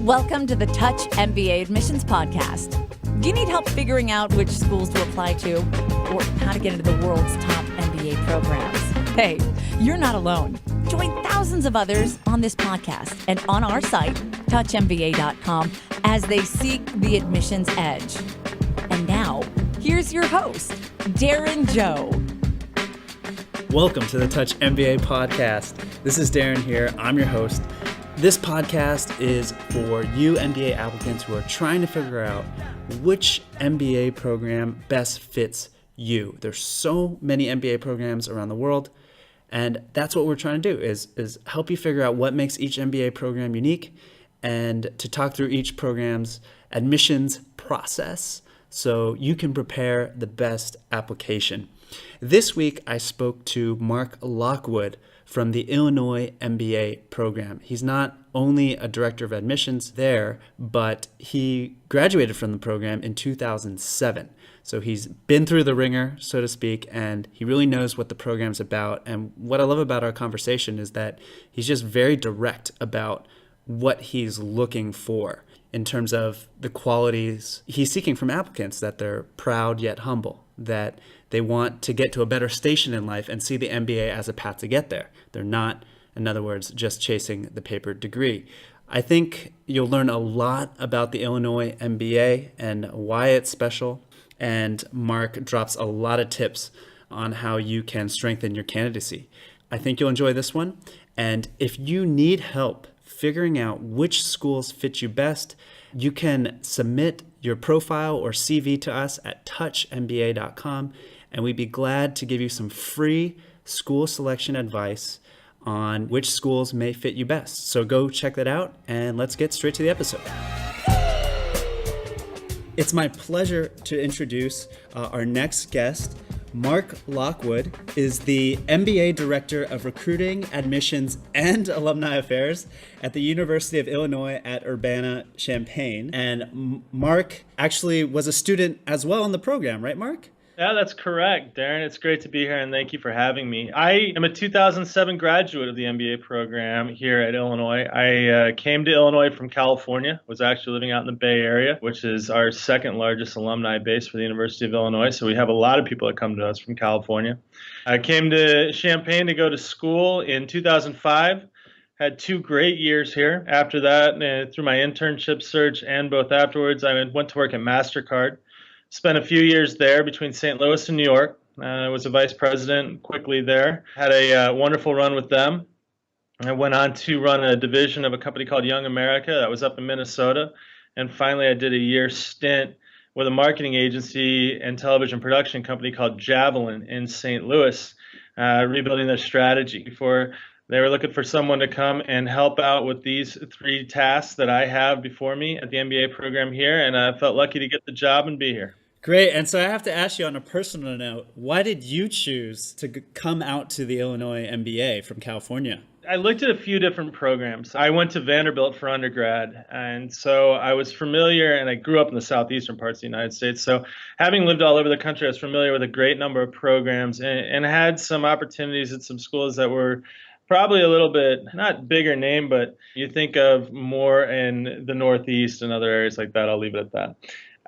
Welcome to the Touch MBA Admissions Podcast. Do you need help figuring out which schools to apply to or how to get into the world's top MBA programs? Hey, you're not alone. Join thousands of others on this podcast and on our site, touchmba.com, as they seek the admissions edge. And now, here's your host, Darren Joe. Welcome to the Touch MBA podcast. This is Darren here. I'm your host. This podcast is for you MBA applicants who are trying to figure out which MBA program best fits you. There's so many MBA programs around the world, and that's what we're trying to do is help you figure out what makes each MBA program unique and to talk through each program's admissions process so you can prepare the best application. This week, I spoke to Mark Lockwood from the Illinois MBA program. He's not only a director of admissions there, but he graduated from the program in 2007. So he's been through the ringer, so to speak, and he really knows what the program's about. And what I love about our conversation is that he's just very direct about what he's looking for in terms of the qualities he's seeking from applicants, that they're proud yet humble, that they want to get to a better station in life and see the MBA as a path to get there. They're not, in other words, just chasing the paper degree. I think you'll learn a lot about the Illinois MBA and why it's special. And Mark drops a lot of tips on how you can strengthen your candidacy. I think you'll enjoy this one. And if you need help figuring out which schools fit you best, you can submit your profile or CV to us at touchmba.com, and we'd be glad to give you some free school selection advice on which schools may fit you best. So go check that out, and let's get straight to the episode. It's my pleasure to introduce our next guest. Mark Lockwood is the MBA Director of Recruiting, Admissions, and Alumni Affairs at the University of Illinois at Urbana-Champaign. And Mark actually was a student as well in the program, right, Mark? Yeah, that's correct, Darren. It's great to be here, and thank you for having me. I am a 2007 graduate of the MBA program here at Illinois. I came to Illinois from California, was actually living out in the Bay Area, which is our second largest alumni base for the University of Illinois. So we have a lot of people that come to us from California. I came to Champaign to go to school in 2005. Had 2 great years here. After that, through my internship search and both afterwards, I went to work at MasterCard. Spent a few years there between St. Louis and New York. I was a vice president quickly there. Had a wonderful run with them. I went on to run a division of a company called Young America that was up in Minnesota. And finally, I did a year stint with a marketing agency and television production company called Javelin in St. Louis, rebuilding their strategy. Before they were looking for someone to come and help out with these 3 tasks that I have before me at the MBA program here, and I felt lucky to get the job and be here. Great. And so I have to ask you on a personal note, why did you choose to come out to the Illinois MBA from California? I looked at a few different programs. I went to Vanderbilt for undergrad, and so I was familiar, and I grew up in the southeastern parts of the United States. So having lived all over the country, I was familiar with a great number of programs and had some opportunities at some schools that were probably a little bit, not bigger name, but you think of more in the Northeast and other areas like that. I'll leave it at that.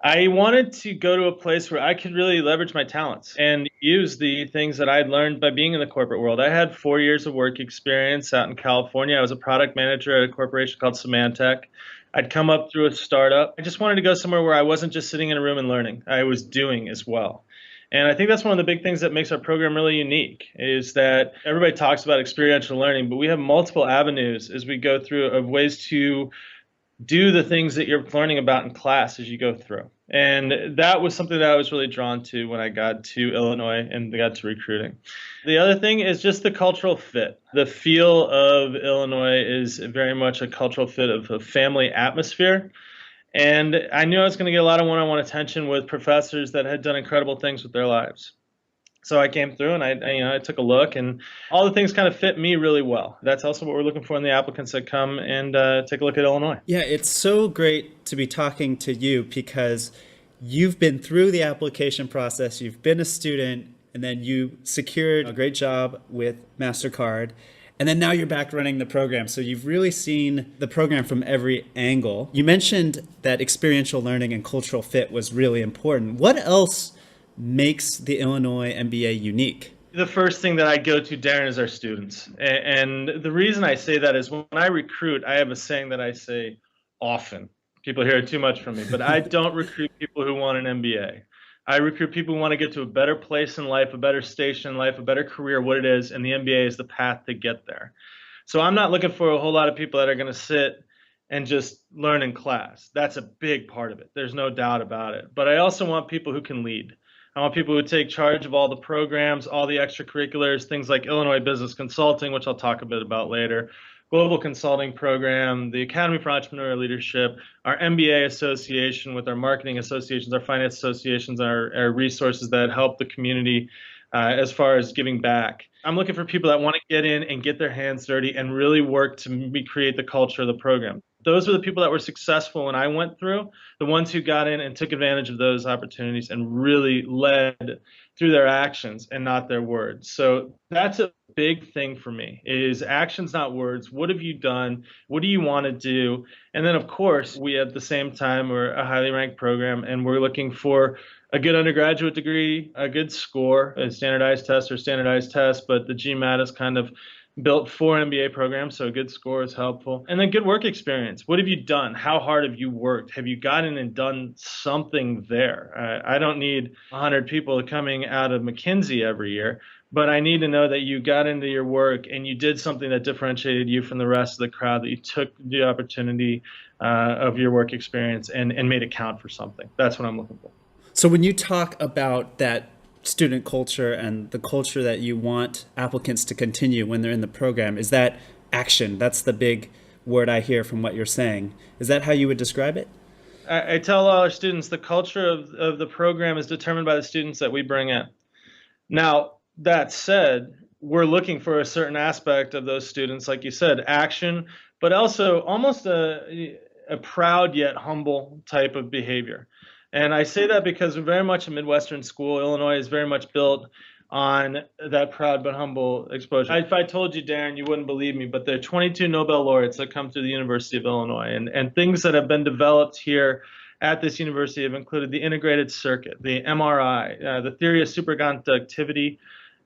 I wanted to go to a place where I could really leverage my talents and use the things that I'd learned by being in the corporate world. I had 4 years of work experience out in California. I was a product manager at a corporation called Symantec. I'd come up through a startup. I just wanted to go somewhere where I wasn't just sitting in a room and learning. I was doing as well. And I think that's one of the big things that makes our program really unique is that everybody talks about experiential learning, but we have multiple avenues as we go through of ways to do the things that you're learning about in class as you go through. And that was something that I was really drawn to when I got to Illinois and got to recruiting. The other thing is just the cultural fit. The feel of Illinois is very much a cultural fit of a family atmosphere. And I knew I was going to get a lot of one-on-one attention with professors that had done incredible things with their lives. So I came through and I took a look, and all the things kind of fit me really well. That's also what we're looking for in the applicants that come and take a look at Illinois. Yeah, it's so great to be talking to you because you've been through the application process, you've been a student, and then you secured a great job with MasterCard. And then now you're back running the program. So you've really seen the program from every angle. You mentioned that experiential learning and cultural fit was really important. What else makes the Illinois MBA unique? The first thing that I go to, Darren, is our students. And the reason I say that is when I recruit, I have a saying that I say often. People hear it too much from me, but I don't recruit people who want an MBA. I recruit people who want to get to a better place in life, a better station in life, a better career, what it is, and the MBA is the path to get there. So I'm not looking for a whole lot of people that are going to sit and just learn in class. That's a big part of it. There's no doubt about it. But I also want people who can lead. I want people who take charge of all the programs, all the extracurriculars, things like Illinois Business Consulting, which I'll talk a bit about later, Global Consulting Program, the Academy for Entrepreneurial Leadership, our MBA association with our marketing associations, our finance associations, our resources that help the community as far as giving back. I'm looking for people that want to get in and get their hands dirty and really work to recreate the culture of the program. Those were the people that were successful when I went through, the ones who got in and took advantage of those opportunities and really led through their actions and not their words. So that's a big thing for me, is actions, not words. What have you done? What do you want to do? And then, of course, we at the same time, we're a highly ranked program, and we're looking for a good undergraduate degree, a good score, a standardized test or standardized test, but the GMAT is kind of built for MBA programs, so a good score is helpful. And then good work experience. What have you done? How hard have you worked? Have you gotten and done something there? I don't need 100 people coming out of McKinsey every year, but I need to know that you got into your work and you did something that differentiated you from the rest of the crowd, that you took the opportunity of your work experience and made it count for something. That's what I'm looking for. So when you talk about that student culture and the culture that you want applicants to continue when they're in the program, is that action? That's the big word I hear from what you're saying. Is that how you would describe it? I tell all our students the culture of the program is determined by the students that we bring in. Now, that said, we're looking for a certain aspect of those students, like you said, action, but also almost a proud yet humble type of behavior. And I say that because we're very much a Midwestern school. Illinois is very much built on that proud but humble exposure. If I told you, Darren, you wouldn't believe me, but there are 22 Nobel laureates that come through the University of Illinois. And things that have been developed here at this university have included the integrated circuit, the MRI, the theory of superconductivity,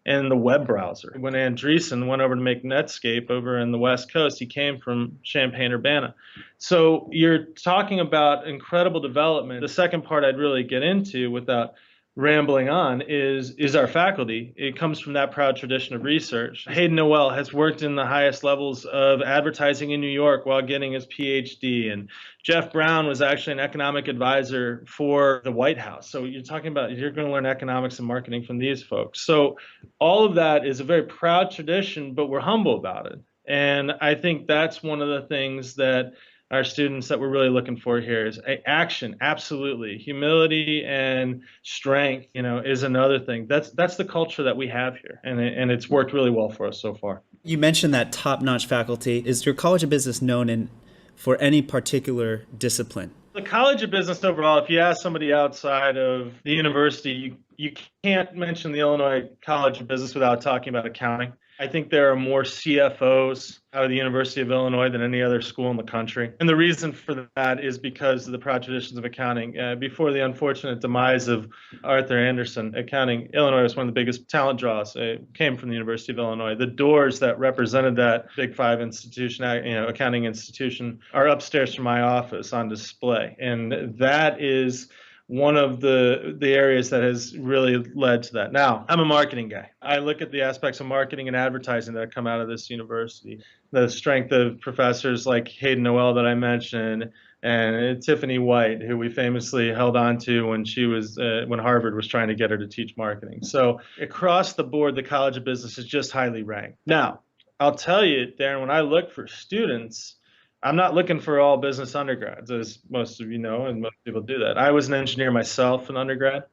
and the web browser. When Andreessen went over to make Netscape over in the West Coast, he came from Champaign, Urbana. So you're talking about incredible development. The second part I'd really get into without rambling on is our faculty. It comes from that proud tradition of research. Hayden Noel has worked in the highest levels of advertising in New York while getting his PhD, and Jeff Brown was actually an economic advisor for the White House. So you're talking about, you're going to learn economics and marketing from these folks. So all of that is a very proud tradition, but we're humble about it. And I think that's one of the things that our students that we're really looking for here is action. Absolutely. Humility and strength, is another thing. That's the culture that we have here. And it's worked really well for us so far. You mentioned that top-notch faculty. Is your College of Business known for any particular discipline? The College of Business overall, if you ask somebody outside of the university, you can't mention the Illinois College of Business without talking about accounting. I think there are more CFOs out of the University of Illinois than any other school in the country. And the reason for that is because of the proud traditions of accounting. Before the unfortunate demise of Arthur Andersen, Illinois was one of the biggest talent draws. It came from the University of Illinois. The doors that represented that Big Five institution, accounting institution, are upstairs from my office on display. And that is one of the areas that has really led to that. Now, I'm a marketing guy. I look at the aspects of marketing and advertising that come out of this university. The strength of professors like Hayden Noel that I mentioned, and Tiffany White, who we famously held on to when she was when Harvard was trying to get her to teach marketing. So across the board, the College of Business is just highly ranked. Now, I'll tell you, Darren, when I look for students, I'm not looking for all business undergrads, as most of you know, and most people do that. I was an engineer myself in undergrad,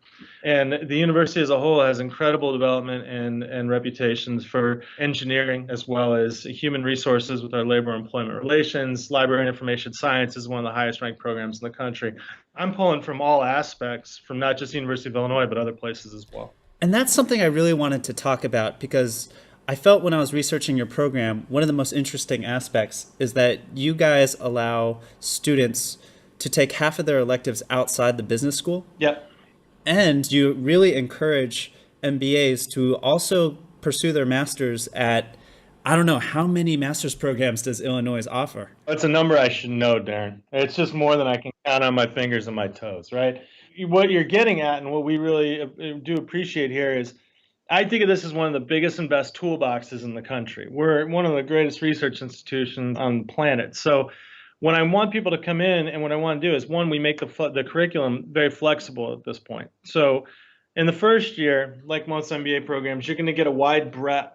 and the university as a whole has incredible development and reputations for engineering, as well as human resources with our labor and employment relations. Library and information science is one of the highest ranked programs in the country. I'm pulling from all aspects, from not just the University of Illinois, but other places as well. And that's something I really wanted to talk about, because I felt when I was researching your program, one of the most interesting aspects is that you guys allow students to take half of their electives outside the business school. Yep. And you really encourage MBAs to also pursue their master's at, I don't know, how many master's programs does Illinois offer? That's a number I should know, Darren. It's just more than I can count on my fingers and my toes, right? What you're getting at and what we really do appreciate here is I think of this as one of the biggest and best toolboxes in the country. We're one of the greatest research institutions on the planet. So when I want people to come in and what I want to do is, one, we make the curriculum very flexible at this point. So in the first year, like most MBA programs, you're going to get a wide breadth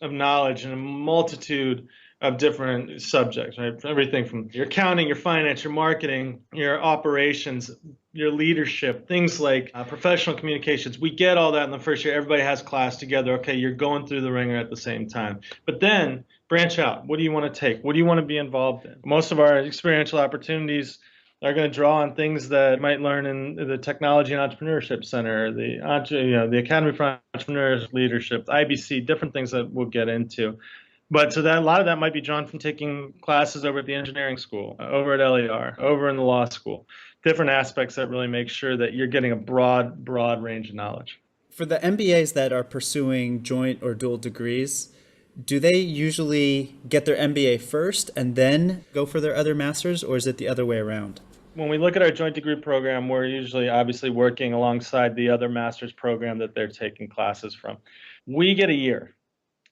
of knowledge and a multitude of different subjects, right? Everything from your accounting, your finance, your marketing, your operations, your leadership, things like professional communications. We get all that in the first year. Everybody has class together. Okay, you're going through the ringer at the same time. But then branch out. What do you want to take? What do you want to be involved in? Most of our experiential opportunities are going to draw on things that you might learn in the Technology and Entrepreneurship Center, the Academy for Entrepreneurs Leadership, the IBC, different things that we'll get into. But so that a lot of that might be drawn from taking classes over at the engineering school, over at LER, over in the law school, different aspects that really make sure that you're getting a broad range of knowledge. For the MBAs that are pursuing joint or dual degrees, do they usually get their MBA first and then go for their other masters, or is it the other way around? When we look at our joint degree program, we're usually obviously working alongside the other master's program that they're taking classes from. We get a year.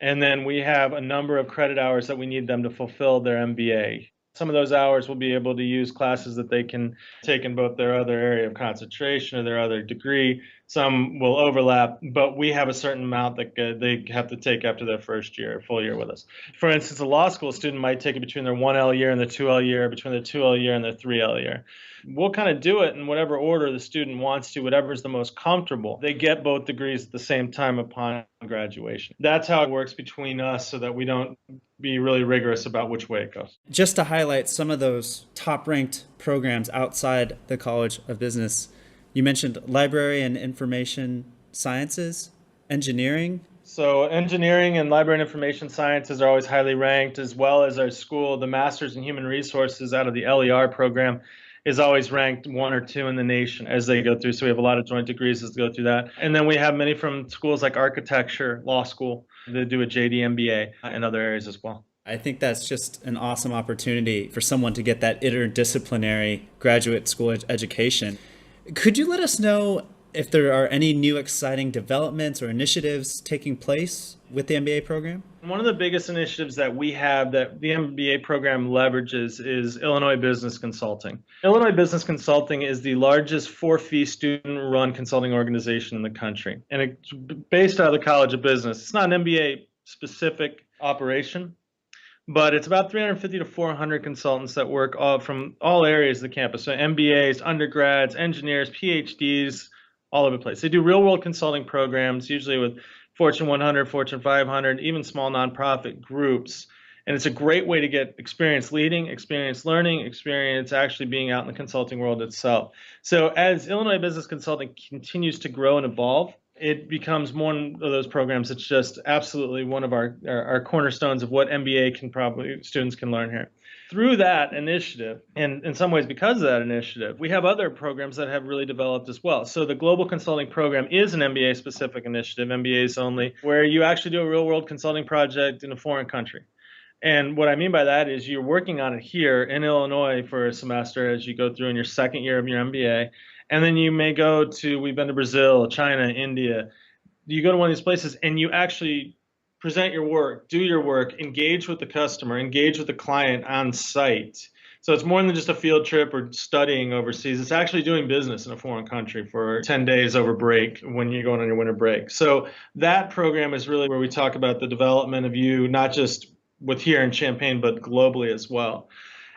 And then we have a number of credit hours that we need them to fulfill their MBA. Some of those hours will be able to use classes that they can take in both their other area of concentration or their other degree. Some will overlap, but we have a certain amount that they have to take after their first year, full year with us. For instance, a law school student might take it between their 1L year and their 2L year, between their 2L year and their 3L year. We'll kind of do it in whatever order the student wants to, whatever is the most comfortable. They get both degrees at the same time upon graduation. That's how it works between us so that we don't be really rigorous about which way it goes. Just to highlight some of those top-ranked programs outside the College of Business, you mentioned library and information sciences, engineering. So engineering and library and information sciences are always highly ranked, as well as our school. The Masters in Human Resources out of the LER program is always ranked 1 or 2 in the nation as they go through. So we have a lot of joint degrees as they go through that. And then we have many from schools like architecture, law school. They do a JD MBA and other areas as well. I think that's just an awesome opportunity for someone to get that interdisciplinary graduate school education. Could you let us know if there are any new exciting developments or initiatives taking place with the MBA program? One of the biggest initiatives that we have that the MBA program leverages is Illinois Business Consulting. Illinois Business Consulting is the largest for-fee student-run consulting organization in the country, and it's based out of the College of Business. It's not an MBA-specific operation, but it's about 350 to 400 consultants that work from all areas of the campus. So MBAs, undergrads, engineers, PhDs, all over the place. They do real-world consulting programs, usually with Fortune 100, Fortune 500, even small nonprofit groups. And it's a great way to get experience leading, experience learning, experience actually being out in the consulting world itself. So as Illinois Business Consulting continues to grow and evolve, it becomes one of those programs that's just absolutely one of our cornerstones of what MBA students can learn here. Through that initiative, and in some ways because of that initiative, we have other programs that have really developed as well. So the Global Consulting Program is an MBA-specific initiative, MBAs only, where you actually do a real-world consulting project in a foreign country. And what I mean by that is you're working on it here in Illinois for a semester as you go through in your second year of your MBA. And then you may we've been to Brazil, China, India. You go to one of these places and you actually present your work, do your work, engage with the customer, engage with the client on site. So it's more than just a field trip or studying overseas. It's actually doing business in a foreign country for 10 days over break when you're going on your winter break. So that program is really where we talk about the development of you, not just with here in Champaign, but globally as well.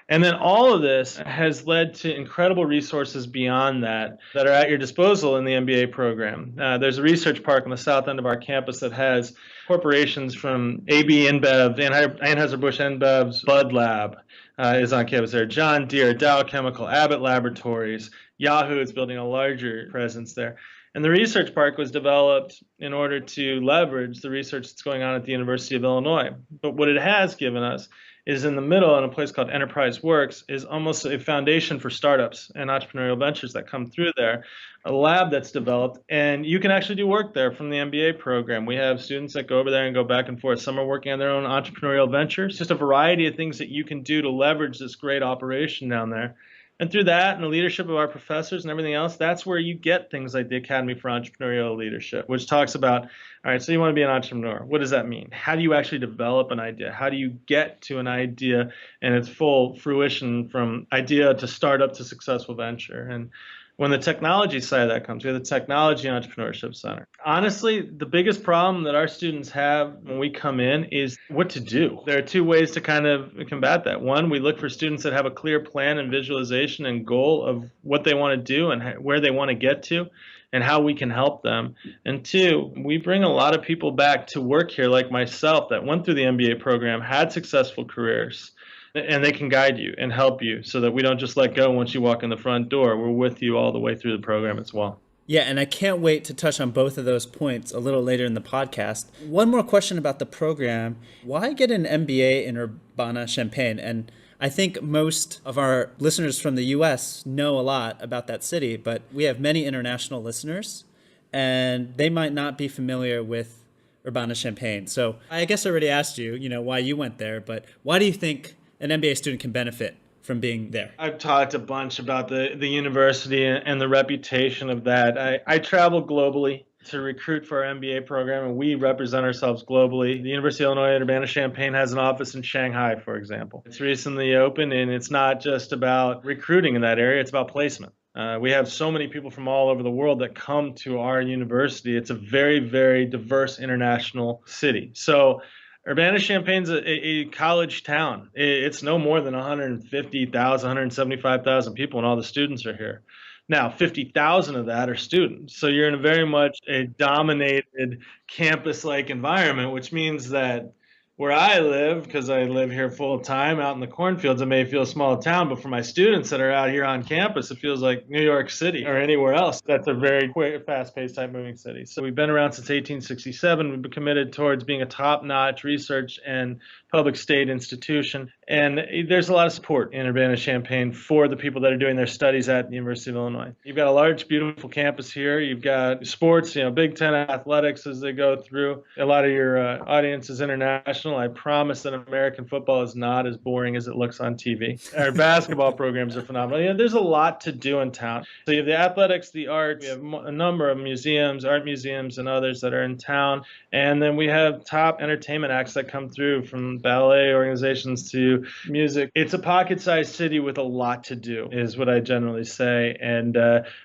And then all of this has led to incredible resources beyond that are at your disposal in the MBA program. There's a research park on the south end of our campus that has corporations from AB InBev, Anheuser-Busch InBev's Bud Lab is on campus there, John Deere, Dow Chemical, Abbott Laboratories, Yahoo is building a larger presence there. And the research park was developed in order to leverage the research that's going on at the University of Illinois. But what it has given us is in the middle, in a place called Enterprise Works, is almost a foundation for startups and entrepreneurial ventures that come through there, a lab that's developed, and you can actually do work there from the MBA program. We have students that go over there and go back and forth. Some are working on their own entrepreneurial ventures, just a variety of things that you can do to leverage this great operation down there. And through that and the leadership of our professors and everything else, that's where you get things like the Academy for Entrepreneurial Leadership, which talks about, all right, so you want to be an entrepreneur. What does that mean? How do you actually develop an idea? How do you get to an idea and its full fruition from idea to startup to successful venture? And when the technology side of that comes, we have the Technology Entrepreneurship Center. Honestly, the biggest problem that our students have when we come in is what to do. There are two ways to kind of combat that. One, we look for students that have a clear plan and visualization and goal of what they want to do and where they want to get to and how we can help them. And two, we bring a lot of people back to work here like myself that went through the MBA program, had successful careers, and they can guide you and help you so that we don't just let go once you walk in the front door. We're with you all the way through the program as well. Yeah, and I can't wait to touch on both of those points a little later in the podcast. One more question about the program. Why get an MBA in Urbana-Champaign? And I think most of our listeners from the U.S. know a lot about that city, but we have many international listeners, and they might not be familiar with Urbana-Champaign. So I guess I already asked you, why you went there, but why do you think an MBA student can benefit from being there? I've talked a bunch about the university and the reputation of that. I travel globally to recruit for our MBA program, and we represent ourselves globally. The University of Illinois at Urbana-Champaign has an office in Shanghai, for example. It's recently opened, and it's not just about recruiting in that area, it's about placement. We have so many people from all over the world that come to our university. It's a very, very diverse international city. So Urbana-Champaign's a college town. It's no more than 150,000, 175,000 people, and all the students are here. Now, 50,000 of that are students. So you're in a very much a dominated campus-like environment, which means that where I live, because I live here full time out in the cornfields, it may feel a small town, but for my students that are out here on campus, it feels like New York City or anywhere else. That's a very quick, fast-paced type moving city. So we've been around since 1867. We've been committed towards being a top-notch research and public state institution. And there's a lot of support in Urbana-Champaign for the people that are doing their studies at the University of Illinois. You've got a large, beautiful campus here. You've got sports, Big Ten athletics as they go through. A lot of your audience is international. I promise that American football is not as boring as it looks on TV. Our basketball programs are phenomenal. There's a lot to do in town. So you have the athletics, the arts, we have a number of museums, art museums, and others that are in town. And then we have top entertainment acts that come through, from ballet organizations to music. It's a pocket-sized city with a lot to do, is what I generally say. And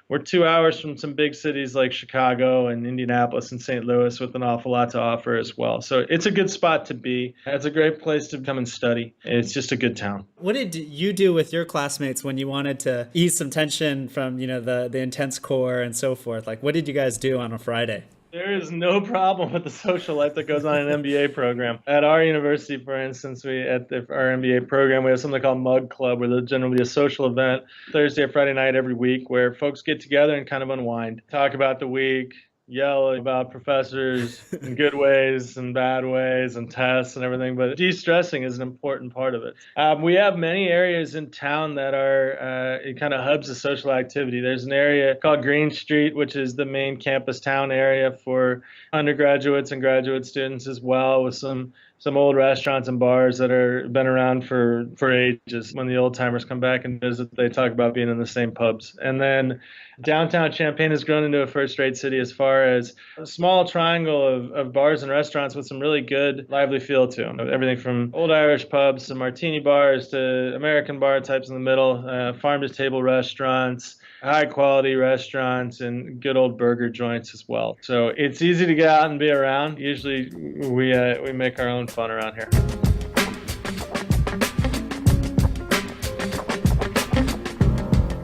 we're 2 hours from some big cities like Chicago and Indianapolis and St. Louis with an awful lot to offer as well. So it's a good spot to be. It's a great place to come and study. It's just a good town. What did you do with your classmates when you wanted to ease some tension from, the intense core and so forth? Like, what did you guys do on a Friday? There is no problem with the social life that goes on in an MBA program. At our university, for instance, our MBA program, we have something called Mug Club, where there's generally a social event Thursday or Friday night every week where folks get together and kind of unwind, talk about the week, yell about professors in good ways and bad ways and tests and everything, but de-stressing is an important part of it. We have many areas in town that are kind of hubs of social activity. There's an area called Green Street, which is the main campus town area for undergraduates and graduate students as well, with some old restaurants and bars that are been around for ages. When the old timers come back and visit, they talk about being in the same pubs. And then downtown Champaign has grown into a first-rate city as far as a small triangle of bars and restaurants with some really good, lively feel to them. Everything from old Irish pubs to martini bars to American bar types in the middle, farm-to-table restaurants, high-quality restaurants, and good old burger joints as well. So it's easy to get out and be around. Usually we make our own fun around here.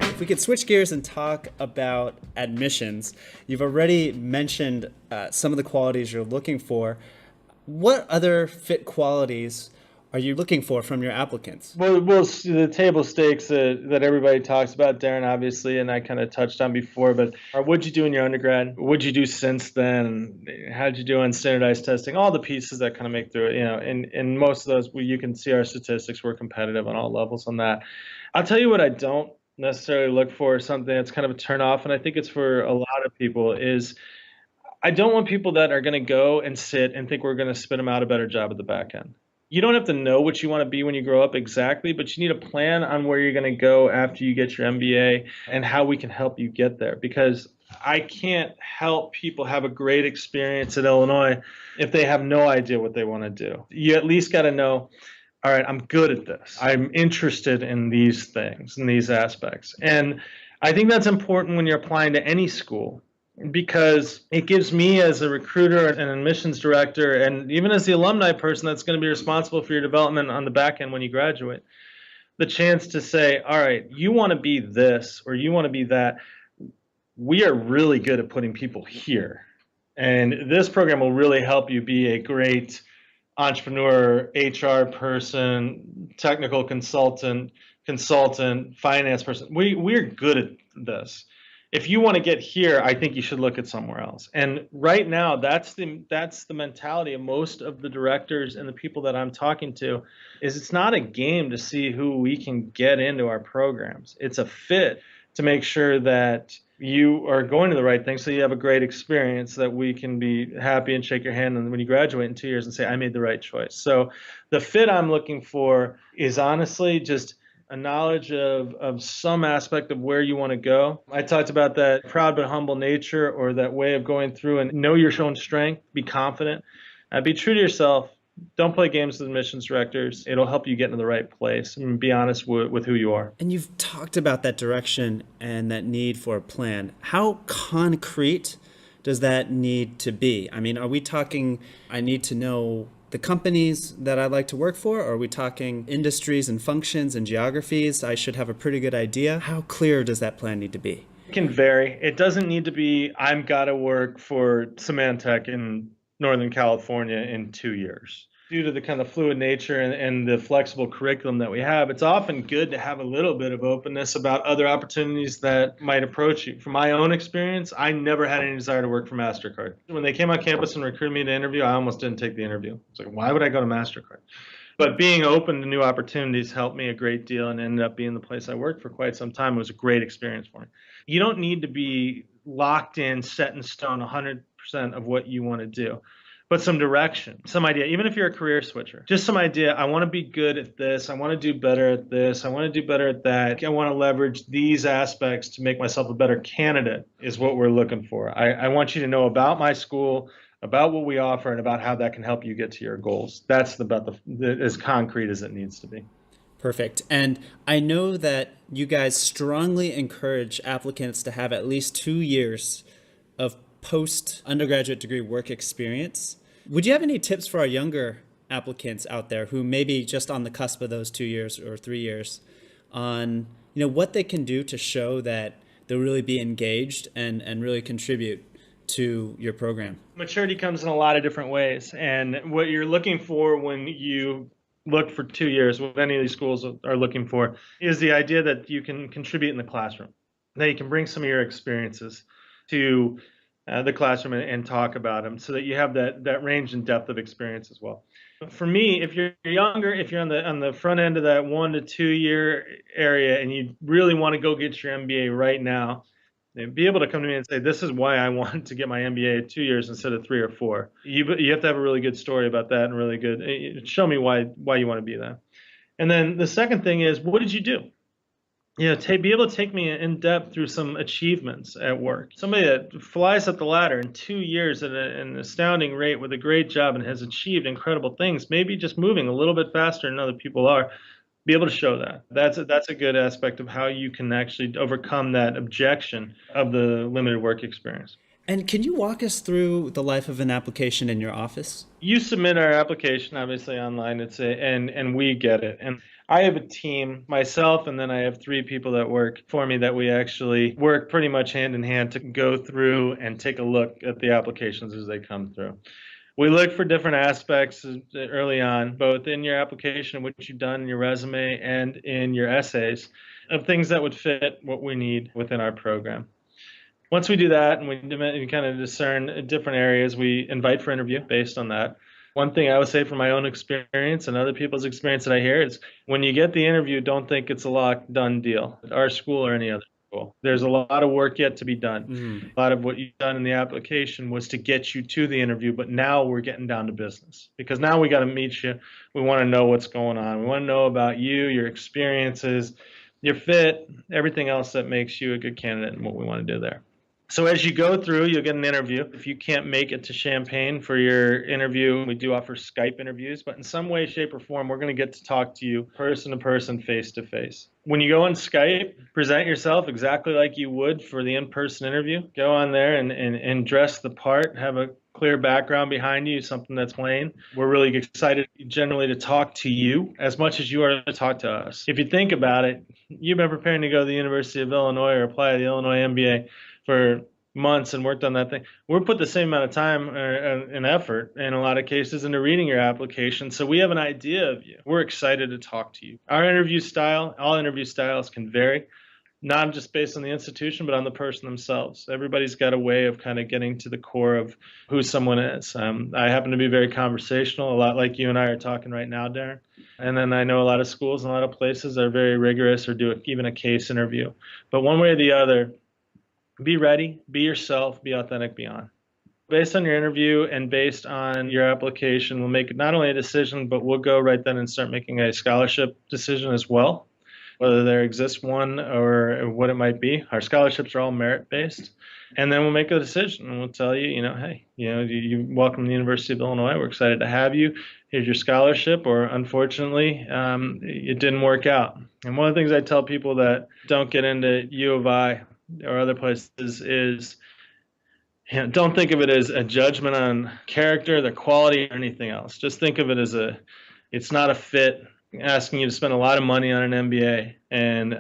If we could switch gears and talk about admissions, you've already mentioned some of the qualities you're looking for. What other fit qualities are you looking for from your applicants? Well, the table stakes that everybody talks about, Darren, obviously, and I kind of touched on before, but what'd you do in your undergrad? What'd you do since then? How'd you do on standardized testing? All the pieces that kind of make through it, in most of those, you can see our statistics, we're competitive on all levels on that. I'll tell you what I don't necessarily look for, something that's kind of a turn off, and I think it's for a lot of people, is I don't want people that are going to go and sit and think we're going to spit them out a better job at the back end. You don't have to know what you want to be when you grow up exactly, but you need a plan on where you're going to go after you get your MBA and how we can help you get there. Because I can't help people have a great experience at Illinois if they have no idea what they want to do. You at least got to know, all right, I'm good at this. I'm interested in these things, in these aspects. And I think that's important when you're applying to any school, because it gives me as a recruiter and admissions director, and even as the alumni person that's going to be responsible for your development on the back end when you graduate, the chance to say, all right, you want to be this or you want to be that. We are really good at putting people here. And this program will really help you be a great entrepreneur, HR person, technical consultant, finance person. We're good at this. If you want to get here, I think you should look at somewhere else. And right now, that's the mentality of most of the directors and the people that I'm talking to, is it's not a game to see who we can get into our programs. It's a fit to make sure that you are going to the right thing so you have a great experience, that we can be happy and shake your hand and when you graduate in 2 years and say, I made the right choice. So the fit I'm looking for is honestly just a knowledge of some aspect of where you want to go. I talked about that proud but humble nature, or that way of going through and know your own strength, be confident, be true to yourself. Don't play games with admissions directors. It'll help you get into the right place and be honest with who you are. And you've talked about that direction and that need for a plan. How concrete does that need to be? I mean, are we talking, I need to know the companies that I'd like to work for? Or are we talking industries and functions and geographies? I should have a pretty good idea. How clear does that plan need to be? It can vary. It doesn't need to be, I've got to work for Symantec in Northern California in 2 years. Due to the kind of fluid nature and the flexible curriculum that we have, it's often good to have a little bit of openness about other opportunities that might approach you. From my own experience, I never had any desire to work for MasterCard. When they came on campus and recruited me to interview, I almost didn't take the interview. It's like, why would I go to MasterCard? But being open to new opportunities helped me a great deal and ended up being the place I worked for quite some time. It was a great experience for me. You don't need to be locked in, set in stone 100% of what you want to do, but some direction, some idea, even if you're a career switcher, just some idea. I want to be good at this. I want to do better at this. I want to do better at that. I want to leverage these aspects to make myself a better candidate is what we're looking for. I want you to know about my school, about what we offer, and about how that can help you get to your goals. That's about as concrete as it needs to be. Perfect. And I know that you guys strongly encourage applicants to have at least 2 years of post-undergraduate degree work experience. Would you have any tips for our younger applicants out there who may be just on the cusp of those 2 years or 3 years on, what they can do to show that they'll really be engaged and really contribute to your program? Maturity comes in a lot of different ways. And what you're looking for when you look for 2 years, what any of these schools are looking for, is the idea that you can contribute in the classroom, that you can bring some of your experiences to the classroom and talk about them, so that you have that range and depth of experience as well. For me, if you're younger, if you're on the front end of that 1 to 2 year area and you really want to go get your MBA right now, and be able to come to me and say, this is why I want to get my MBA 2 years instead of 3 or 4. You have to have a really good story about that and really good, show me why you want to be that. And then the second thing is, what did you do? Be able to take me in depth through some achievements at work. Somebody that flies up the ladder in 2 years at an astounding rate with a great job and has achieved incredible things, maybe just moving a little bit faster than other people are. Be able to show that. That's a good aspect of how you can actually overcome that objection of the limited work experience. And can you walk us through the life of an application in your office? You submit our application, obviously online, and we get it. And I have a team, myself, and then I have 3 people that work for me that we actually work pretty much hand in hand to go through and take a look at the applications as they come through. We look for different aspects early on, both in your application, what you've done in your resume, and in your essays, of things that would fit what we need within our program. Once we do that and we kind of discern different areas, we invite for interview based on that. One thing I would say from my own experience and other people's experience that I hear is when you get the interview, don't think it's a locked, done deal at our school or any other school. There's a lot of work yet to be done. A lot of what you've done in the application was to get you to the interview, but now we're getting down to business because now we got to meet you. We want to know what's going on. We want to know about you, your experiences, your fit, everything else that makes you a good candidate and what we want to do there. So as you go through, you'll get an interview. If you can't make it to Champaign for your interview, we do offer Skype interviews, but in some way, shape, or form, we're going to get to talk to you person to person, face to face. When you go on Skype, present yourself exactly like you would for the in-person interview. Go on there and dress the part, have a clear background behind you, something that's plain. We're really excited generally to talk to you as much as you are to talk to us. If you think about it, you've been preparing to go to the University of Illinois or apply to the Illinois MBA for months and worked on that thing. We're put the same amount of time and effort in a lot of cases into reading your application, so we have an idea of you. We're excited to talk to you. Our interview style, all interview styles can vary, not just based on the institution, but on the person themselves. Everybody's got a way of kind of getting to the core of who someone is. I happen to be very conversational, a lot like you and I are talking right now, Darren. And then I know a lot of schools and a lot of places are very rigorous or do even a case interview. But one way or the other, be ready, be yourself, be authentic, be on. Based on your interview and based on your application, we'll make not only a decision, but we'll go right then and start making a scholarship decision as well, whether there exists one or what it might be. Our scholarships are all merit-based. And then we'll make a decision and we'll tell you, hey, you welcome to the University of Illinois. We're excited to have you. Here's your scholarship, or unfortunately, it didn't work out. And one of the things I tell people that don't get into U of I or other places is, don't think of it as a judgment on character, the quality, or anything else. Just think of it as it's not a fit. Asking you to spend a lot of money on an MBA, and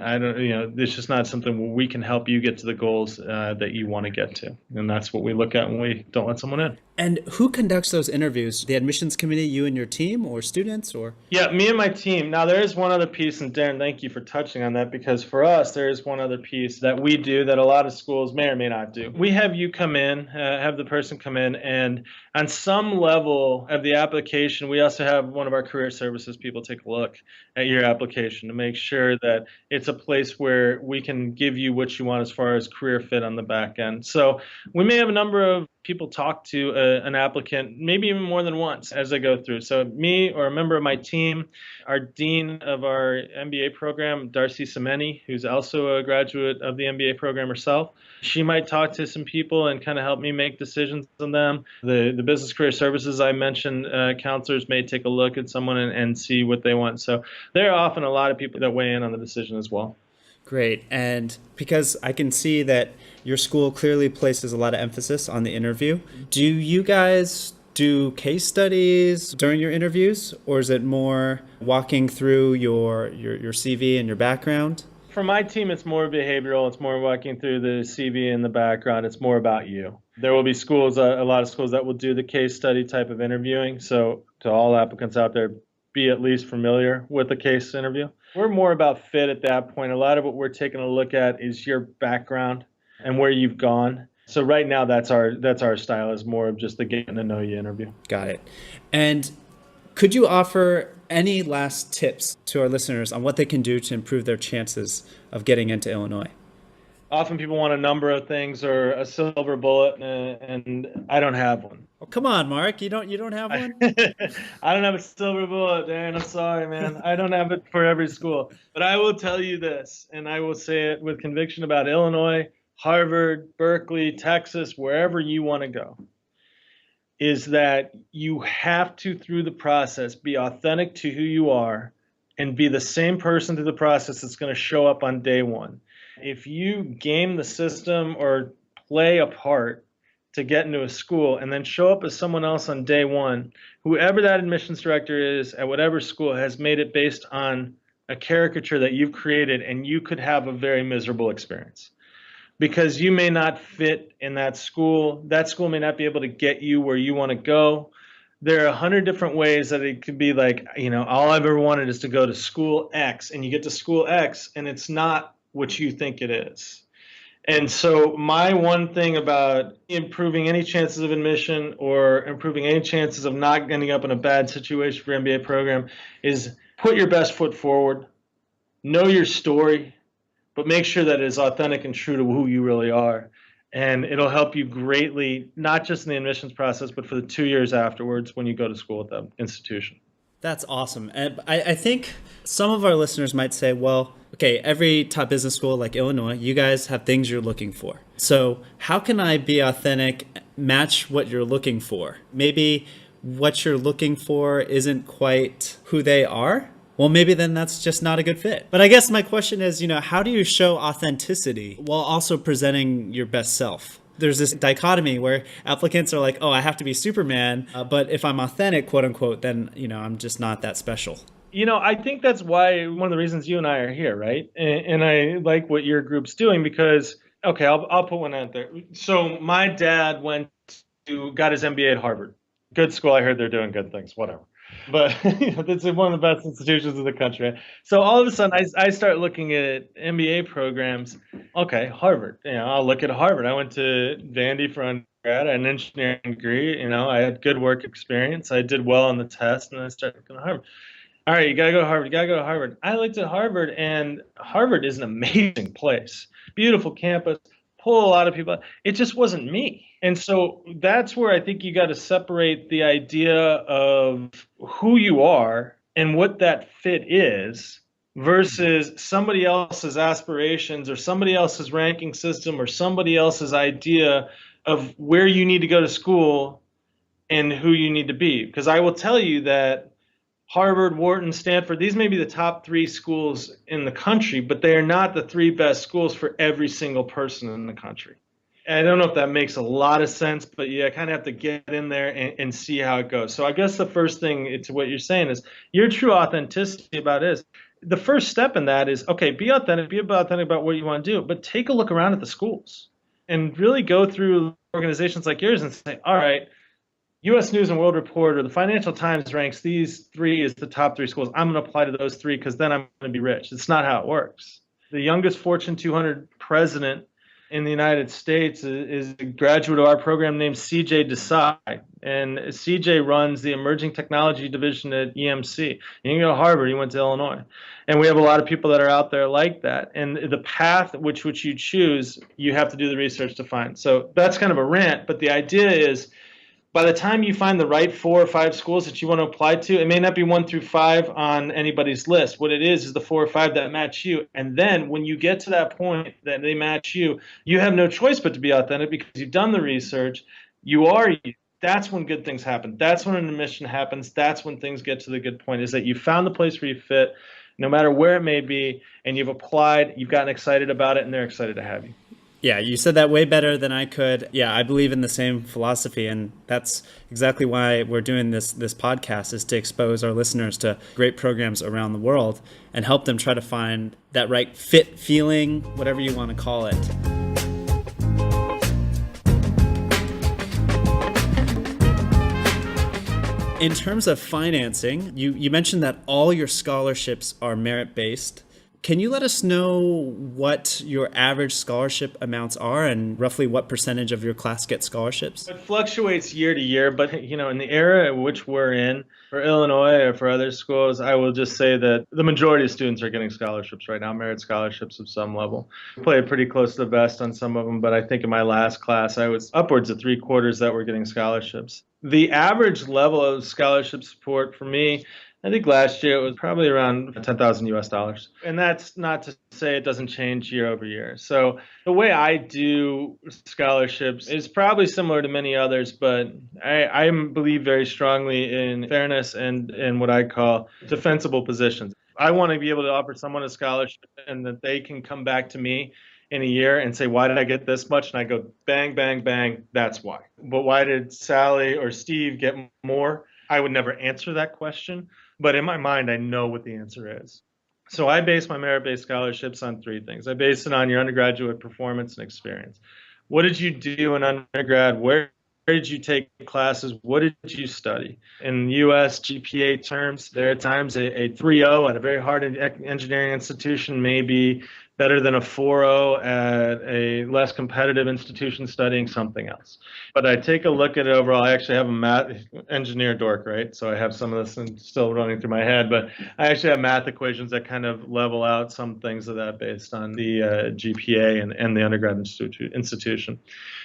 it's just not something where we can help you get to the goals that you want to get to. And that's what we look at when we don't let someone in. And who conducts those interviews? The admissions committee, you and your team, or students, or? Yeah, me and my team. Now, there is one other piece, and Darren, thank you for touching on that, because for us, there is one other piece that we do that a lot of schools may or may not do. We have you come in, have the person come in, and on some level of the application, we also have one of our career services people take a look at your application to make sure that it's a place where we can give you what you want as far as career fit on the back end. So we may have a number of people talk to an applicant, maybe even more than once as they go through. So me or a member of my team, our dean of our MBA program, Darcy Semeni, who's also a graduate of the MBA program herself, she might talk to some people and kind of help me make decisions on them. The business career services I mentioned, counselors may take a look at someone and see what they want. So there are often a lot of people that weigh in on the decision as well. Great. And because I can see that your school clearly places a lot of emphasis on the interview, do you guys do case studies during your interviews, or is it more walking through your CV and your background? For my team, it's more behavioral. It's more walking through the CV and the background. It's more about you. There will be schools, a lot of schools that will do the case study type of interviewing. So to all applicants out there, be at least familiar with the case interview. We're more about fit at that point. A lot of what we're taking a look at is your background and where you've gone. So right now, that's our style, is more of just the getting to know you interview. Got it. And could you offer any last tips to our listeners on what they can do to improve their chances of getting into Illinois? Often people want a number of things or a silver bullet, and I don't have one. Oh, come on, Mark. You don't have one? I don't have a silver bullet, Darren. I'm sorry, man. I don't have it for every school. But I will tell you this, and I will say it with conviction about Illinois, Harvard, Berkeley, Texas, wherever you want to go, is that you have to, through the process, be authentic to who you are and be the same person through the process that's going to show up on day one. If you game the system or play a part to get into a school and then show up as someone else on day one, whoever that admissions director is at whatever school has made it based on a caricature that you've created, and you could have a very miserable experience. Because you may not fit in that school may not be able to get you where you want to go. there are 100 different ways that it could be like, all I've ever wanted is to go to school X, and you get to school X and it's not what you think it is. And so my one thing about improving any chances of admission or improving any chances of not ending up in a bad situation for MBA program is put your best foot forward, know your story, but make sure that it is authentic and true to who you really are. And it'll help you greatly, not just in the admissions process, but for the 2 years afterwards when you go to school at the institution. That's awesome. And I think some of our listeners might say, well, okay, every top business school like Illinois, you guys have things you're looking for. So how can I be authentic, match what you're looking for? Maybe what you're looking for isn't quite who they are. Well, maybe then that's just not a good fit. But I guess my question is, how do you show authenticity while also presenting your best self? There's this dichotomy where applicants are like, oh, I have to be Superman, but if I'm authentic, quote unquote, then, I'm just not that special. I think that's why one of the reasons you and I are here, right? And I like what your group's doing because, okay, I'll put one out there. So my dad got his MBA at Harvard. Good school. I heard they're doing good things, whatever. But it's one of the best institutions in the country. So all of a sudden, I start looking at MBA programs. Okay, Harvard. I'll look at Harvard. I went to Vandy for undergrad. I had an engineering degree. I had good work experience. I did well on the test, and I started looking at Harvard. All right, you got to go to Harvard. You got to go to Harvard. I looked at Harvard, and Harvard is an amazing place. Beautiful campus. Pull a lot of people. It just wasn't me. And so that's where I think you got to separate the idea of who you are and what that fit is versus somebody else's aspirations or somebody else's ranking system or somebody else's idea of where you need to go to school and who you need to be. Because I will tell you that Harvard, Wharton, Stanford, these may be the top 3 schools in the country, but they are not the 3 best schools for every single person in the country. And I don't know if that makes a lot of sense, but you kind of have to get in there and see how it goes. So I guess the first thing to what you're saying is your true authenticity about it is the first step in that is, okay, be authentic about what you want to do, but take a look around at the schools and really go through organizations like yours and say, all right, U.S. News and World Report or the Financial Times ranks these 3 as the top 3 schools. I'm going to apply to those 3 because then I'm going to be rich. It's not how it works. The youngest Fortune 200 president in the United States is a graduate of our program named CJ Desai. And CJ runs the emerging technology division at EMC. You can go to Harvard, he went to Illinois. And we have a lot of people that are out there like that. And the path which you choose, you have to do the research to find. So that's kind of a rant, but the idea is by the time you find the right 4 or 5 schools that you want to apply to, it may not be 1 through 5 on anybody's list. What it is the 4 or 5 that match you. And then when you get to that point that they match you, you have no choice but to be authentic because you've done the research. You are you. That's when good things happen. That's when an admission happens. That's when things get to the good point, is that you found the place where you fit, no matter where it may be, and you've applied, you've gotten excited about it, and they're excited to have you. Yeah, you said that way better than I could. Yeah, I believe in the same philosophy, and that's exactly why we're doing this podcast, is to expose our listeners to great programs around the world and help them try to find that right fit feeling, whatever you want to call it. In terms of financing, you mentioned that all your scholarships are merit-based. Can you let us know what your average scholarship amounts are and roughly what percentage of your class gets scholarships? It fluctuates year to year, but in the era in which we're in, for Illinois or for other schools, I will just say that the majority of students are getting scholarships right now, merit scholarships of some level. I played pretty close to the vest on some of them, but I think in my last class, I was upwards of 3/4 that were getting scholarships. The average level of scholarship support for me, I think last year it was probably around $10,000 US. And that's not to say it doesn't change year over year. So the way I do scholarships is probably similar to many others, but I believe very strongly in fairness and what I call defensible positions. I want to be able to offer someone a scholarship and that they can come back to me in a year and say, why did I get this much? And I go, bang, bang, bang, that's why. But why did Sally or Steve get more? I would never answer that question. But in my mind, I know what the answer is. So I base my merit-based scholarships on 3 things. I base it on your undergraduate performance and experience. What did you do in undergrad? Where did you take classes? What did you study? In U.S. GPA terms, there are times a 3.0 at a very hard engineering institution may be better than a 4.0 at a less competitive institution studying something else. But I take a look at it overall. I actually have a math engineer dork, right? So I have some of this still running through my head, but I actually have math equations that kind of level out some things of that based on the GPA and the undergrad institution.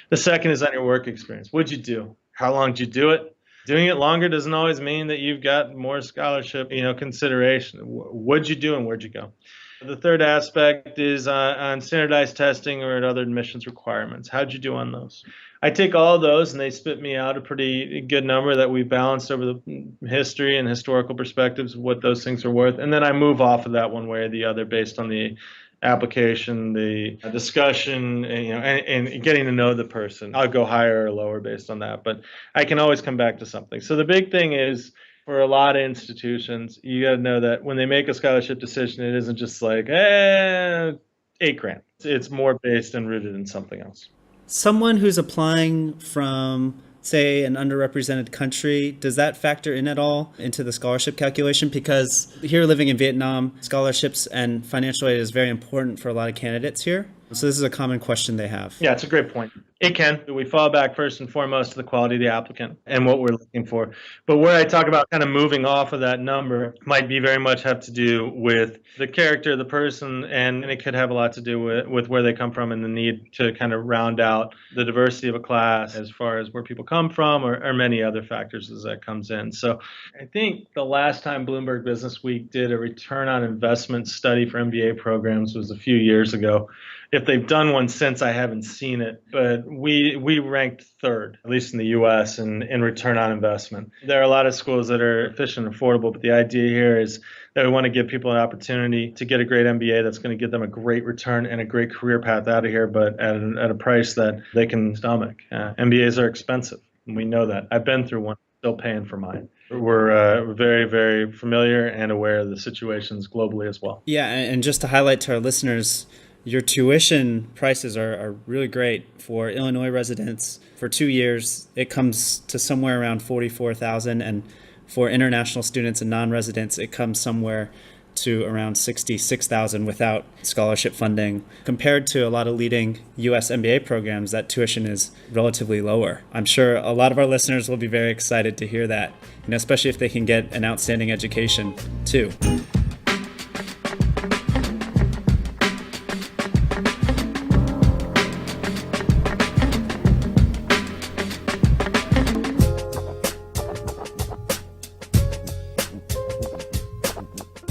The second is on your work experience. What'd you do? How long did you do it? Doing it longer doesn't always mean that you've got more scholarship, consideration. What'd you do and where'd you go? The third aspect is on standardized testing or at other admissions requirements. How'd you do on those? I take all of those and they spit me out a pretty good number that we've balanced over the history and historical perspectives of what those things are worth. And then I move off of that one way or the other based on the application, the discussion, and getting to know the person. I'll go higher or lower based on that, but I can always come back to something. So the big thing is, for a lot of institutions, you got to know that when they make a scholarship decision, it isn't just like, $8,000. It's more based and rooted in something else. Someone who's applying from, say, an underrepresented country, does that factor in at all into the scholarship calculation? Because here living in Vietnam, scholarships and financial aid is very important for a lot of candidates here. So this is a common question they have. Yeah, it's a great point. It can. We fall back first and foremost to the quality of the applicant and what we're looking for. But where I talk about kind of moving off of that number might be very much have to do with the character of the person, and it could have a lot to do with where they come from and the need to kind of round out the diversity of a class as far as where people come from or many other factors as that comes in. So I think the last time Bloomberg Business Week did a return on investment study for MBA programs was a few years ago. If they've done one since, I haven't seen it, but we ranked third, at least in the U.S., in return on investment. There are a lot of schools that are efficient and affordable, but the idea here is that we want to give people an opportunity to get a great MBA that's going to give them a great return and a great career path out of here, but at a price that they can stomach. MBAs are expensive, and we know that. I've been through one, still paying for mine. We're very, very familiar and aware of the situations globally as well. Yeah, and just to highlight to our listeners, your tuition prices are really great for Illinois residents. For 2 years, it comes to somewhere around $44,000, and for international students and non-residents, it comes somewhere to around $66,000 without scholarship funding. Compared to a lot of leading U.S. MBA programs, that tuition is relatively lower. I'm sure a lot of our listeners will be very excited to hear that, especially if they can get an outstanding education too.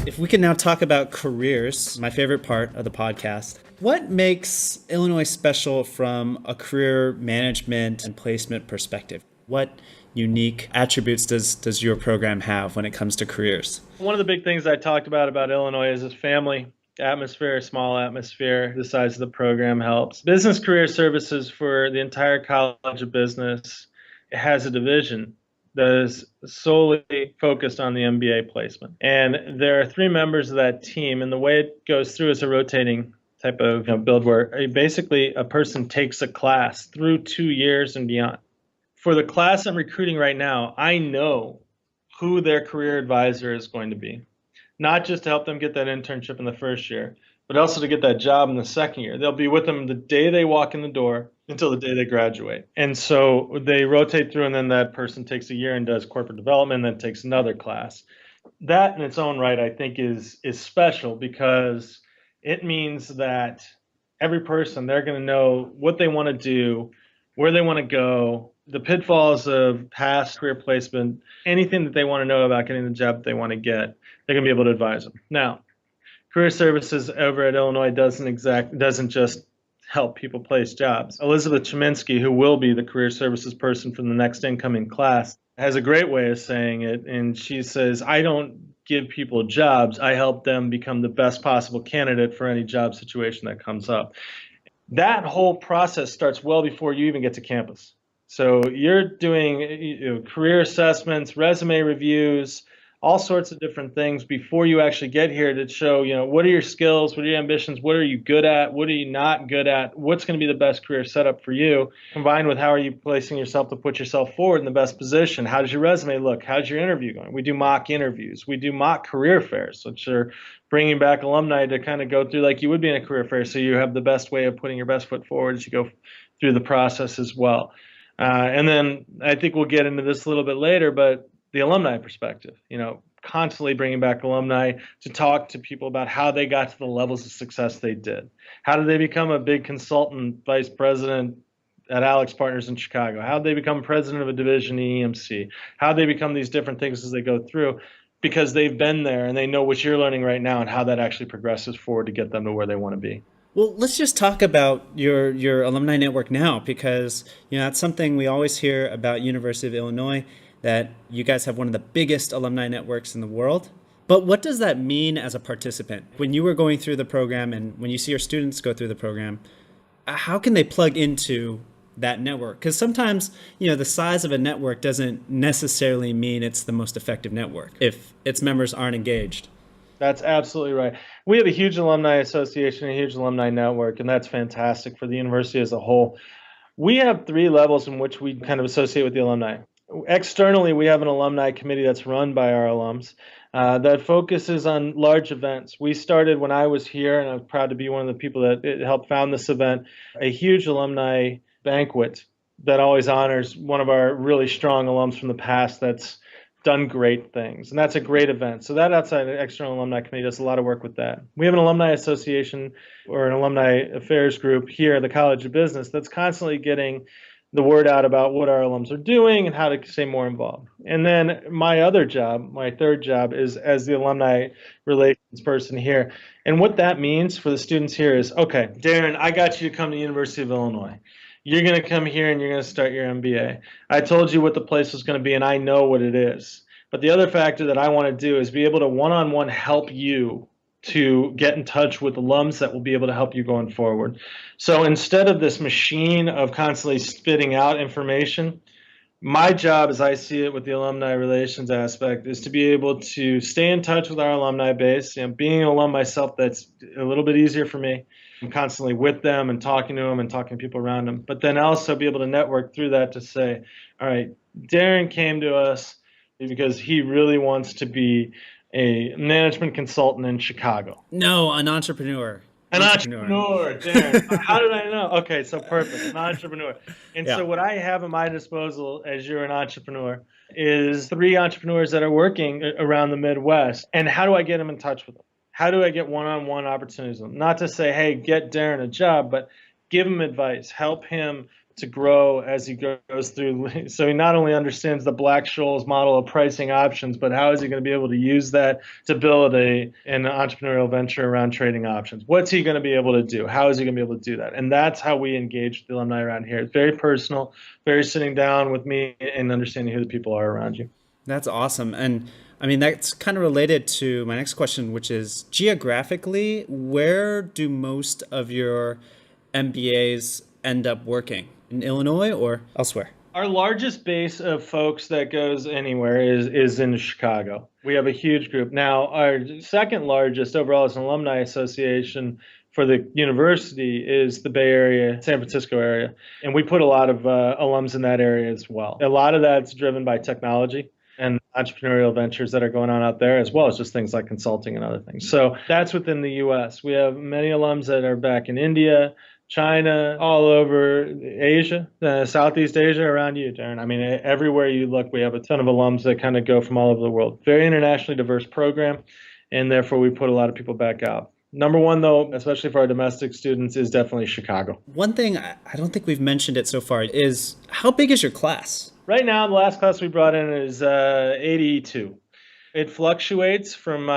If we can now talk about careers, my favorite part of the podcast. What makes Illinois special from a career management and placement perspective? What unique attributes does your program have when it comes to careers? One of the big things I talked about Illinois is its family atmosphere, small atmosphere. The size of the program helps. Business Career Services for the entire College of Business has a division that is solely focused on the MBA placement. And there are 3 members of that team, and the way it goes through is a rotating type of build where basically a person takes a class through 2 years and beyond. For the class I'm recruiting right now, I know who their career advisor is going to be, not just to help them get that internship in the first year, but also to get that job in the second year. They'll be with them the day they walk in the door until the day they graduate. And so they rotate through, and then that person takes a year and does corporate development, and then takes another class. That in its own right, I think, is special because it means that every person, they're going to know what they want to do, where they want to go, the pitfalls of past career placement, anything that they want to know about getting the job that they want to get, they're going to be able to advise them. Now, Career Services over at Illinois doesn't just help people place jobs. Elizabeth Cheminsky, who will be the career services person for the next incoming class, has a great way of saying it. And she says, I don't give people jobs. I help them become the best possible candidate for any job situation that comes up. That whole process starts well before you even get to campus. So you're doing career assessments, resume reviews, all sorts of different things before you actually get here to show, what are your skills, what are your ambitions, what are you good at, what are you not good at, what's going to be the best career setup for you, combined with how are you placing yourself to put yourself forward in the best position. How does your resume look? How's your interview going? We do mock interviews. We do mock career fairs, which are bringing back alumni to kind of go through like you would be in a career fair, so you have the best way of putting your best foot forward as you go through the process as well. And then I think we'll get into this a little bit later, but the alumni perspective, constantly bringing back alumni to talk to people about how they got to the levels of success they did. How did they become a big consultant vice president at Alex Partners in Chicago? How did they become president of a division in EMC? How did they become these different things as they go through? Because they've been there and they know what you're learning right now and how that actually progresses forward to get them to where they want to be. Well, let's just talk about your alumni network now, because that's something we always hear about University of Illinois, that you guys have one of the biggest alumni networks in the world. But what does that mean as a participant? When you were going through the program and when you see your students go through the program, how can they plug into that network? Because sometimes, the size of a network doesn't necessarily mean it's the most effective network if its members aren't engaged. That's absolutely right. We have a huge alumni association, a huge alumni network, and that's fantastic for the university as a whole. We have 3 levels in which we kind of associate with the alumni. Externally, we have an alumni committee that's run by our alums that focuses on large events. We started when I was here, and I'm proud to be one of the people that helped found this event, a huge alumni banquet that always honors one of our really strong alums from the past that's done great things. And that's a great event. So that outside external alumni committee does a lot of work with that. We have an alumni association or an alumni affairs group here at the College of Business that's constantly getting the word out about what our alums are doing and how to stay more involved. And then my other job, my third job, is as the alumni relations person here. And what that means for the students here is, okay, Darren, I got you to come to the University of Illinois. You're going to come here and you're going to start your MBA. I told you what the place was going to be, and I know what it is. But the other factor that I want to do is be able to one-on-one help you to get in touch with alums that will be able to help you going forward. So instead of this machine of constantly spitting out information, my job, as I see it with the alumni relations aspect, is to be able to stay in touch with our alumni base. Being an alum myself, that's a little bit easier for me. I'm constantly with them and talking to them and talking to people around them. But then also be able to network through that to say, all right, Darren came to us because he really wants to be a management consultant in Chicago. No, an entrepreneur. An entrepreneur, Darren. How did I know? Okay, so perfect. An entrepreneur. And so what I have at my disposal as you're an entrepreneur is 3 entrepreneurs that are working around the Midwest. And how do I get them in touch with them? How do I get one-on-one opportunities with them? Not to say, hey, get Darren a job, but give him advice. Help him to grow as he goes through. So he not only understands the Black-Scholes model of pricing options, but how is he going to be able to use that to build an entrepreneurial venture around trading options? What's he going to be able to do? How is he going to be able to do that? And that's how we engage with the alumni around here. It's very personal, very sitting down with me and understanding who the people are around you. That's awesome. And I mean, that's kind of related to my next question, which is geographically, where do most of your MBAs end up working? In Illinois or elsewhere? Our largest base of folks that goes anywhere is in Chicago. We have a huge group. Now, our second largest overall as an alumni association for the university is the Bay Area, San Francisco area. And we put a lot of alums in that area as well. A lot of that's driven by technology and entrepreneurial ventures that are going on out there, as well as just things like consulting and other things. So that's within the U.S. We have many alums that are back in India, China, all over Asia, Southeast Asia, around you, Darren. I mean, everywhere you look, we have a ton of alums that kind of go from all over the world. Very internationally diverse program, and therefore we put a lot of people back out. Number one, though, especially for our domestic students, is definitely Chicago. One thing, I don't think we've mentioned it so far, is how big is your class? Right now, the last class we brought in is 82. It fluctuates from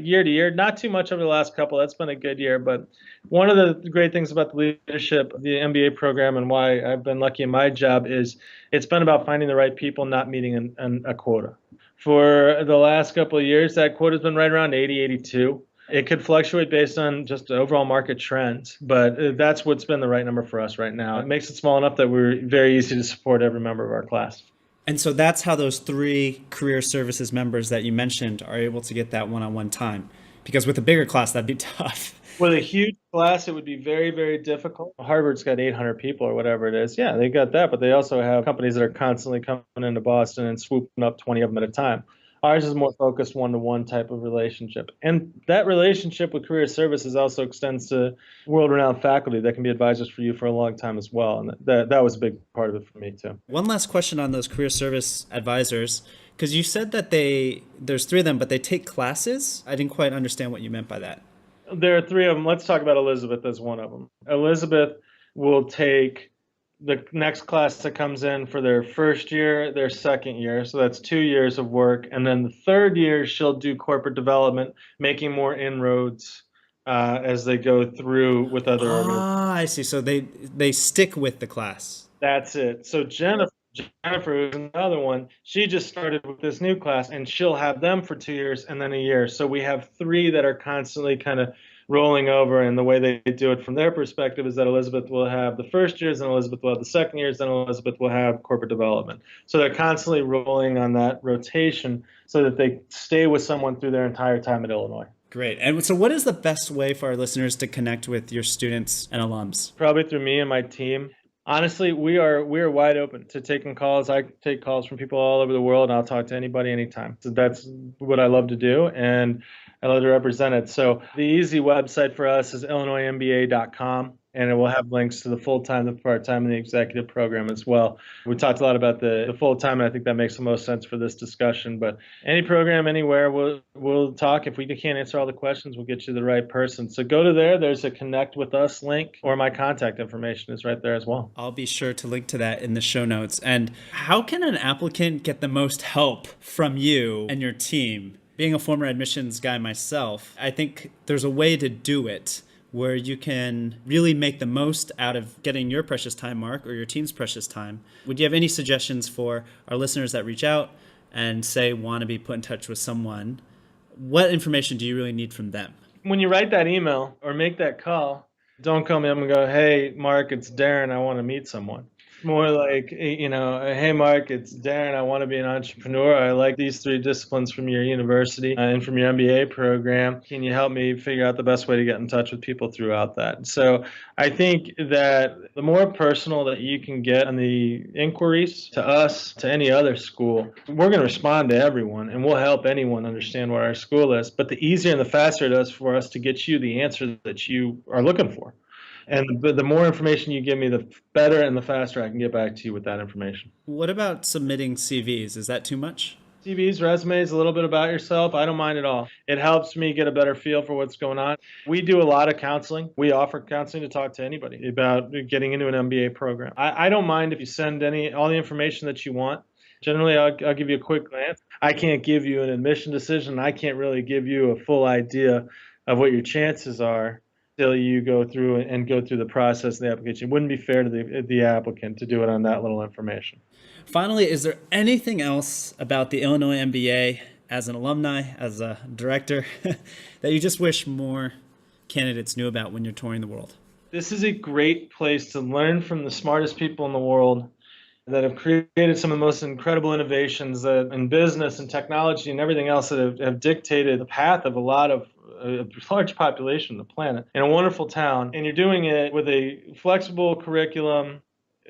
year to year, not too much over the last couple. That's been a good year. But one of the great things about the leadership of the MBA program and why I've been lucky in my job is it's been about finding the right people, not meeting a quota. For the last couple of years, that quota has been right around 80, 82. It could fluctuate based on just overall market trends, but that's what's been the right number for us right now. It makes it small enough that we're very easy to support every member of our class. And so that's how those 3 career services members that you mentioned are able to get that one-on-one time. Because with a bigger class, that'd be tough. With a huge class, it would be very, very difficult. Harvard's got 800 people or whatever it is. Yeah, they got that, but they also have companies that are constantly coming into Boston and swooping up 20 of them at a time. Ours is more focused one-to-one type of relationship. And that relationship with career services also extends to world-renowned faculty that can be advisors for you for a long time as well. And that was a big part of it for me too. One last question on those career service advisors, because you said that there's 3 of them, but they take classes. I didn't quite understand what you meant by that. There are 3 of them. Let's talk about Elizabeth as one of them. Elizabeth will take the next class that comes in for their first year, their second year. So that's 2 years of work. And then the third year, she'll do corporate development, making more inroads as they go through with other organizations. I see. So they stick with the class. That's it. So Jennifer, who's another one, she just started with this new class, and she'll have them for 2 years and then a year. So we have 3 that are constantly kind of rolling over, and the way they do it from their perspective is that Elizabeth will have the first years, and Elizabeth will have the second years, and Elizabeth will have corporate development. So they're constantly rolling on that rotation so that they stay with someone through their entire time at Illinois. Great. And so what is the best way for our listeners to connect with your students and alums? Probably through me and my team. Honestly, we are wide open to taking calls. I take calls from people all over the world, and I'll talk to anybody anytime. So that's what I love to do, and I love to represent it. So the easy website for us is IllinoisMBA.com, and it will have links to the full-time, the part-time, and the executive program as well. We talked a lot about the full-time, and I think that makes the most sense for this discussion. But any program, anywhere, we'll talk. If we can't answer all the questions, we'll get you the right person. So go to there. There's a Connect with Us link, or my contact information is right there as well. I'll be sure to link to that in the show notes. And how can an applicant get the most help from you and your team? Being a former admissions guy myself, I think there's a way to do it where you can really make the most out of getting your precious time, Mark, or your team's precious time. Would you have any suggestions for our listeners that reach out and say want to be put in touch with someone? What information do you really need from them? When you write that email or make that call, don't call me up and go, "Hey, Mark, it's Darren. I want to meet someone." More like, "Hey, Mark, it's Darren. I want to be an entrepreneur. I like these 3 disciplines from your university and from your MBA program. Can you help me figure out the best way to get in touch with people throughout that?" So I think that the more personal that you can get on the inquiries to us, to any other school, we're going to respond to everyone, and we'll help anyone understand what our school is. But the easier and the faster it is for us to get you the answer that you are looking for. And the more information you give me, the better and the faster I can get back to you with that information. What about submitting CVs? Is that too much? CVs, resumes, a little bit about yourself. I don't mind at all. It helps me get a better feel for what's going on. We do a lot of counseling. We offer counseling to talk to anybody about getting into an MBA program. I don't mind if you send all the information that you want. Generally, I'll give you a quick glance. I can't give you an admission decision. I can't really give you a full idea of what your chances are till you go through the process of the application. It wouldn't be fair to the applicant to do it on that little information. Finally, is there anything else about the Illinois MBA as an alumni, as a director, that you just wish more candidates knew about when you're touring the world? This is a great place to learn from the smartest people in the world that have created some of the most incredible innovations in business and technology and everything else that have dictated the path of a large population of the planet in a wonderful town. And you're doing it with a flexible curriculum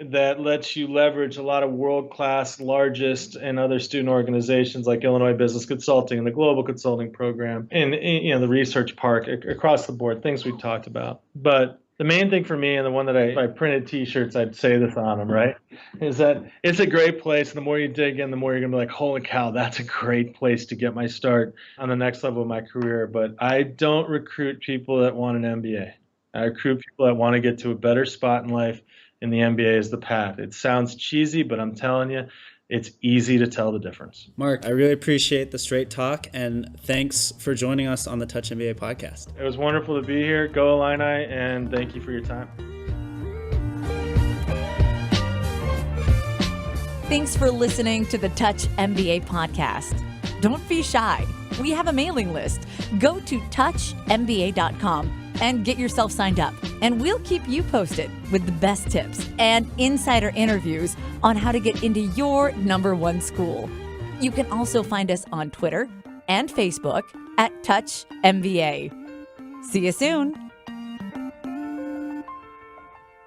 that lets you leverage a lot of world-class, largest, and other student organizations like Illinois Business Consulting and the Global Consulting Program and the Research Park across the board, things we've talked about. But the main thing for me, and the one that if I printed T-shirts, I'd say this on them, right, is that it's a great place. The more you dig in, the more you're going to be like, holy cow, that's a great place to get my start on the next level of my career. But I don't recruit people that want an MBA. I recruit people that want to get to a better spot in life, and the MBA is the path. It sounds cheesy, but I'm telling you, it's easy to tell the difference. Mark, I really appreciate the straight talk, and thanks for joining us on the Touch MBA podcast. It was wonderful to be here. Go Illini, and thank you for your time. Thanks for listening to the Touch MBA podcast. Don't be shy. We have a mailing list. Go to touchmba.com and get yourself signed up. And we'll keep you posted with the best tips and insider interviews on how to get into your number one school. You can also find us on Twitter and Facebook at Touch MBA. See you soon.